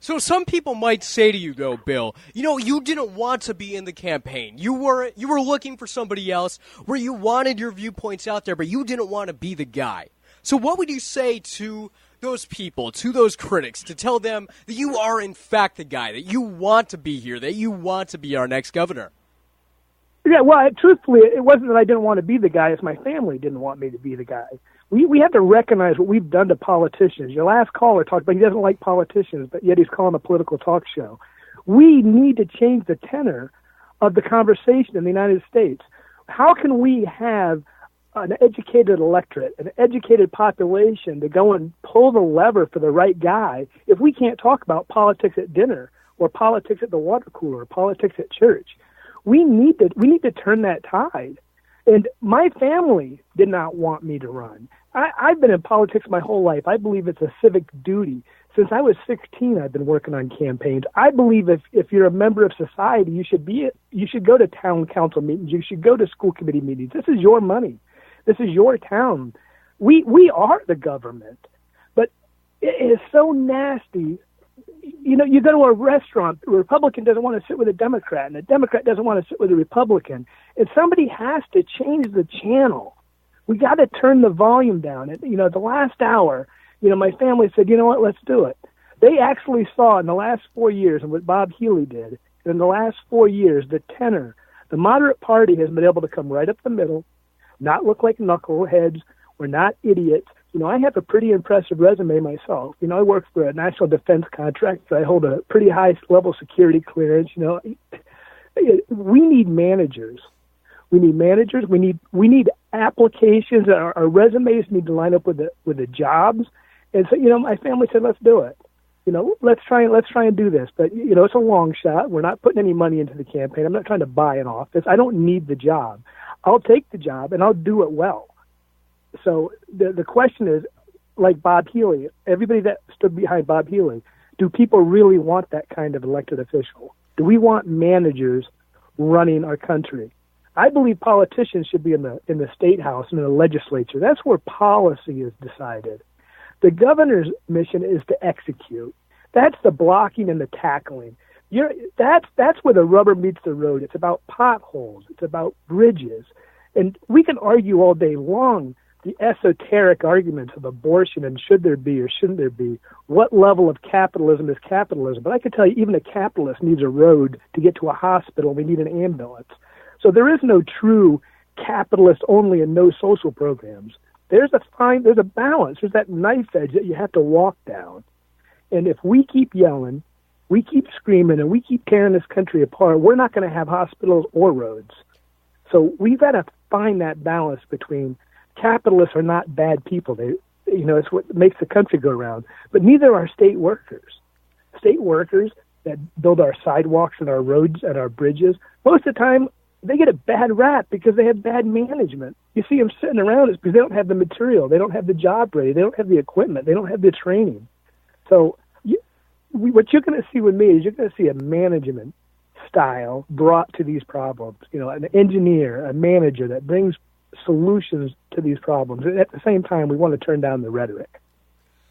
So some people might say to you, though, Bill, you didn't want to be in the campaign. You were looking for somebody else where you wanted your viewpoints out there, but you didn't want to be the guy. So what would you say to those people, to those critics, to tell them that you are, in fact, the guy, that you want to be here, that you want to be our next governor? Yeah, well, truthfully, it wasn't that I didn't want to be the guy. It's my family didn't want me to be the guy. We have to recognize what we've done to politicians. Your last caller talked about he doesn't like politicians, but yet he's calling a political talk show. We need to change the tenor of the conversation in the United States. How can we have an educated electorate, an educated population to go and pull the lever for the right guy if we can't talk about politics at dinner or politics at the water cooler or politics at church? We need to turn that tide. And my family did not want me to run. I've been in politics my whole life. I believe it's a civic duty. Since I was 16, I've been working on campaigns. I believe if you're a member of society, you should go to town council meetings. You should go to school committee meetings. This is your money. This is your town. We are the government. But it is so nasty. You go to a restaurant, a Republican doesn't want to sit with a Democrat, and a Democrat doesn't want to sit with a Republican. And somebody has to change the channel. We got to turn the volume down. And, the last hour, my family said, you know what, let's do it. They actually saw in the last 4 years, and what Bob Healy did, in the last 4 years, the tenor, the moderate party has been able to come right up the middle, not look like knuckleheads. We're not idiots. I have a pretty impressive resume myself. I work for a national defense contractor. I hold a pretty high-level security clearance. We need managers. We need managers. We need applications. Our resumes need to line up with the jobs. And so, my family said, let's do it. Let's try and do this. But, it's a long shot. We're not putting any money into the campaign. I'm not trying to buy an office. I don't need the job. I'll take the job, and I'll do it well. So the question is, like Bob Healy, everybody that stood behind Bob Healy, do people really want that kind of elected official? Do we want managers running our country? I believe politicians should be in the state house and in the legislature. That's where policy is decided. The governor's mission is to execute. That's the blocking and the tackling. That's where the rubber meets the road. It's about potholes. It's about bridges. And we can argue all day long the esoteric arguments of abortion and should there be or shouldn't there be. What level of capitalism is capitalism? But I can tell you, even a capitalist needs a road to get to a hospital. We need an ambulance. So there is no true capitalist only and no social programs. There's a balance. There's that knife edge that you have to walk down. And if we keep yelling, we keep screaming, and we keep tearing this country apart, we're not going to have hospitals or roads. So we've got to find that balance between capitalists are not bad people. It's what makes the country go around. But neither are state workers. State workers that build our sidewalks and our roads and our bridges, most of the time they get a bad rap because they have bad management. You see them sitting around, it's because they don't have the material. They don't have the job ready. They don't have the equipment. They don't have the training. So what you're going to see with me is you're going to see a management style brought to these problems. An engineer, a manager that brings solutions to these problems. And at the same time, we want to turn down the rhetoric.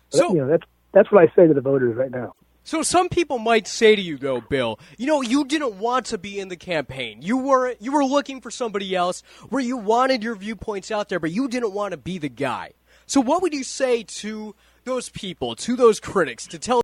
So that's what I say to the voters right now. So some people might say to you, though, Bill, you didn't want to be in the campaign. You were looking for somebody else where you wanted your viewpoints out there, but you didn't want to be the guy. So what would you say to those people, to those critics, to tell